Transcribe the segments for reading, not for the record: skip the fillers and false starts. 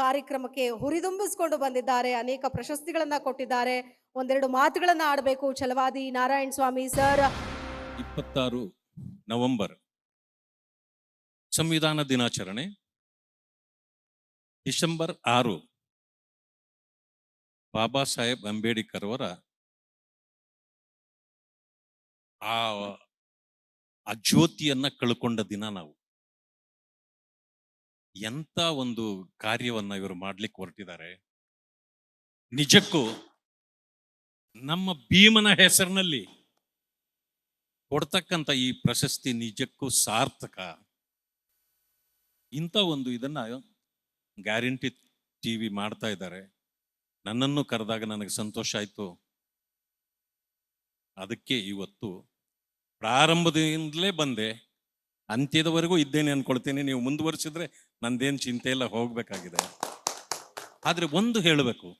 ಕಾರ್ಯಕ್ರಮಕ್ಕೆ ಹುರಿದುಂಬಿಸಿಕೊಂಡು ಬಂದಿದ್ದಾರೆ. ಅನೇಕ ಪ್ರಶಸ್ತಿಗಳನ್ನ ಕೊಟ್ಟಿದ್ದಾರೆ. ಒಂದೆರಡು ಮಾತುಗಳನ್ನ ಆಡಬೇಕು ಛಲವಾದಿ ನಾರಾಯಣ ಸ್ವಾಮಿ ಸರ್. 26 ನವೆಂಬರ್ ಸಂವಿಧಾನ ದಿನಾಚರಣೆ, ಡಿಸೆಂಬರ್ 6 ಬಾಬಾ ಸಾಹೇಬ್ ಅಂಬೇಡ್ಕರ್ ಅವರ ಆ ಜ್ಯೋತಿಯನ್ನ ಕಳ್ಕೊಂಡ ದಿನ ನಾವು. ಎಂತ ಒಂದು ಕಾರ್ಯವನ್ನ ಇವರು ಮಾಡ್ಲಿಕ್ಕೆ ಹೊರಟಿದ್ದಾರೆ. ನಿಜಕ್ಕೂ ನಮ್ಮ ಭೀಮನ ಹೆಸರಿನಲ್ಲಿ ಕೊಡ್ತಕ್ಕಂಥ ಈ ಪ್ರಶಸ್ತಿ ನಿಜಕ್ಕೂ ಸಾರ್ಥಕ. ಇಂಥ ಒಂದು ಇದನ್ನ ಗ್ಯಾರಂಟಿ ಟಿವಿ ಮಾಡ್ತಾ ಇದ್ದಾರೆ. ನನ್ನನ್ನು ಕರೆದಾಗ ನನಗೆ ಸಂತೋಷ ಆಯ್ತು. ಅದಕ್ಕೆ ಇವತ್ತು ಪ್ರಾರಂಭದಿಂದಲೇ ಬಂದೆ, ಅಂತ್ಯದವರೆಗೂ ಇದ್ದೇನೆ ಅನ್ಕೊಳ್ತೀನಿ. ನೀವು ಮುಂದುವರಿಸಿದ್ರೆ ನಂದೇನು ಚಿಂತೆ ಇಲ್ಲ, ಹೋಗ್ಬೇಕಾಗಿದೆ. ಆದ್ರೆ ಒಂದು ಹೇಳಬೇಕು,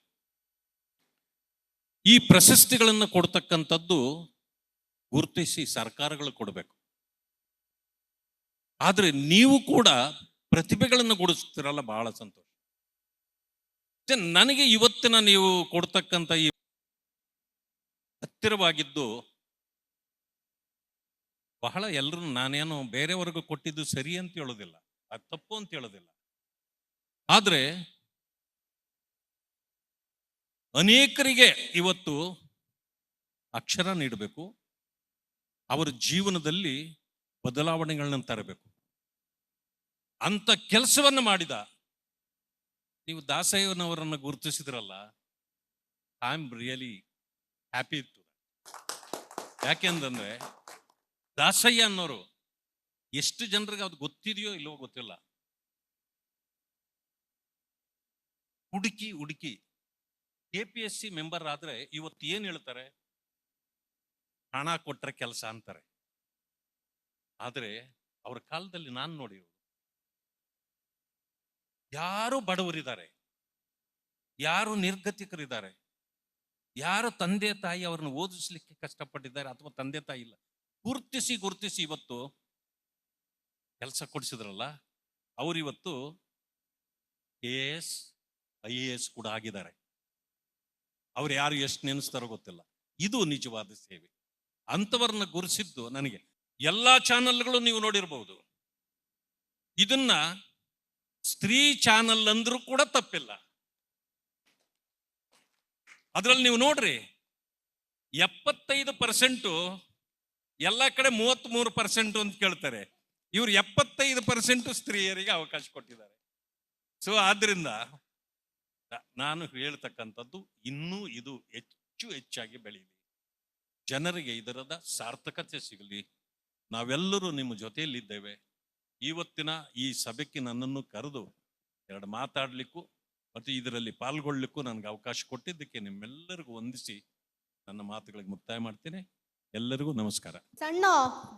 ಈ ಪ್ರಶಸ್ತಿಗಳನ್ನು ಕೊಡ್ತಕ್ಕಂಥದ್ದು ಗುರುತಿಸಿ ಸರ್ಕಾರಗಳು ಕೊಡಬೇಕು. ಆದ್ರೆ ನೀವು ಕೂಡ ಪ್ರತಿಭೆಗಳನ್ನು ಗುರುತಿಸ್ತಿರಲ್ಲ, ಬಹಳ ಸಂತೋಷ. ನನಗೆ ಇವತ್ತಿನ ನೀವು ಕೊಡ್ತಕ್ಕಂಥ ಈ ಹತ್ತಿರವಾಗಿದ್ದು ಬಹಳ. ಎಲ್ಲರೂ ನಾನೇನು ಬೇರೆಯವರೆಗೂ ಕೊಟ್ಟಿದ್ದು ಸರಿ ಅಂತ ಹೇಳೋದಿಲ್ಲ, ಅದು ತಪ್ಪು ಅಂತ ಹೇಳೋದಿಲ್ಲ. ಆದ್ರೆ ಅನೇಕರಿಗೆ ಇವತ್ತು ಅಕ್ಷರ ನೀಡಬೇಕು, ಅವರ ಜೀವನದಲ್ಲಿ ಬದಲಾವಣೆಗಳನ್ನ ತರಬೇಕು ಅಂತ ಕೆಲಸವನ್ನು ಮಾಡಿದ ನೀವು ದಾಸಯ್ಯನವರನ್ನು ಗುರುತಿಸಿದ್ರಲ್ಲ. I am really happy to. ಯಾಕೆಂದ್ರೆ ದಾಸಯ್ಯ ಅನ್ನೋರು ಎಷ್ಟು ಜನರಿಗೆ ಅದು ಗೊತ್ತಿದೆಯೋ ಇಲ್ಲವೋ ಗೊತ್ತಿಲ್ಲ. ಹುಡುಕಿ KPSC ಮೆಂಬರ್ ಆದ್ರೆ ಇವತ್ತು ಏನ್ ಹೇಳ್ತಾರೆ, ಹಣ ಕೊಟ್ರೆ ಕೆಲಸ ಅಂತಾರೆ. ಆದ್ರೆ ಅವ್ರ ಕಾಲದಲ್ಲಿ ನಾನು ನೋಡಿ, ಯಾರು ಬಡವರಿದ್ದಾರೆ, ಯಾರು ನಿರ್ಗತಿಕರಿದ್ದಾರೆ, ಯಾರು ತಂದೆ ತಾಯಿ ಅವ್ರನ್ನ ಓದಿಸ್ಲಿಕ್ಕೆ ಕಷ್ಟಪಟ್ಟಿದ್ದಾರೆ ಅಥವಾ ತಂದೆ ತಾಯಿ ಇಲ್ಲ, ಗುರುತಿಸಿ ಇವತ್ತು ಕೆಲಸ ಕೊಡಿಸಿದ್ರಲ್ಲ, ಅವರಿವತ್ತು KS IAS ಕೂಡ ಆಗಿದ್ದಾರೆ. ಅವ್ರು ಯಾರು ಎಷ್ಟು ನೆನೆಸ್ತಾರೋ ಗೊತ್ತಿಲ್ಲ. ಇದು ನಿಜವಾದ ಸೇವೆ. ಅಂಥವ್ರನ್ನ ಗುರುತಿಸಿದ್ದು ನನಗೆ. ಎಲ್ಲಾ ಚಾನಲ್ಗಳು ನೀವು ನೋಡಿರ್ಬಹುದು. ಇದನ್ನ ಸ್ತ್ರೀ ಚಾನಲ್ ಅಂದ್ರೂ ಕೂಡ ತಪ್ಪಿಲ್ಲ. ಅದ್ರಲ್ಲಿ ನೀವು ನೋಡ್ರಿ, 75% ಎಲ್ಲ ಕಡೆ 33% ಅಂತ ಕೇಳ್ತಾರೆ. ಇವ್ರು 75% ಸ್ತ್ರೀಯರಿಗೆ ಅವಕಾಶ ಕೊಟ್ಟಿದ್ದಾರೆ. ಸೊ ಆದ್ರಿಂದ ನಾನು ಹೇಳ್ತಕ್ಕಂಥದ್ದು, ಇನ್ನೂ ಇದು ಹೆಚ್ಚಾಗಿ ಬೆಳೀಲಿ, ಜನರಿಗೆ ಇದರದ ಸಾರ್ಥಕತೆ ಸಿಗಲಿ. ನಾವೆಲ್ಲರೂ ನಿಮ್ಮ ಜೊತೆಯಲ್ಲಿದ್ದೇವೆ. ಇವತ್ತಿನ ಈ ಸಭೆಗೆ ನನ್ನನ್ನು ಕರೆದು ಎರಡು ಮಾತಾಡ್ಲಿಕ್ಕೂ ಮತ್ತು ಇದರಲ್ಲಿ ಪಾಲ್ಗೊಳ್ಳಿಕ್ಕೂ ನನಗೆ ಅವಕಾಶ ಕೊಟ್ಟಿದ್ದಕ್ಕೆ ನಿಮ್ಮೆಲ್ಲರಿಗೂ ವಂದಿಸಿ ನನ್ನ ಮಾತುಗಳಿಗೆ ಮುಕ್ತಾಯ ಮಾಡ್ತೇನೆ. ಎಲ್ಲರಿಗೂ ನಮಸ್ಕಾರ. ಸಣ್ಣ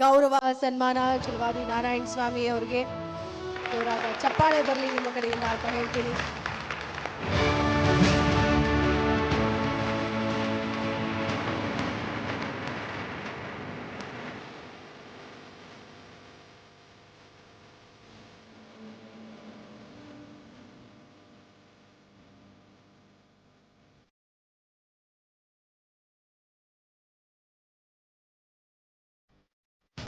ಗೌರವ ಸನ್ಮಾನ ಛಲವಾದಿ ನಾರಾಯಣ ಸ್ವಾಮಿ ಅವರಿಗೆ ಜೋರಾದ ಚಪ್ಪಾಳೆ ಬರಲಿ ನಿಮ್ಮ ಕಡೆಯಿಂದ ಅಂತ ಹೇಳ್ತೀನಿ.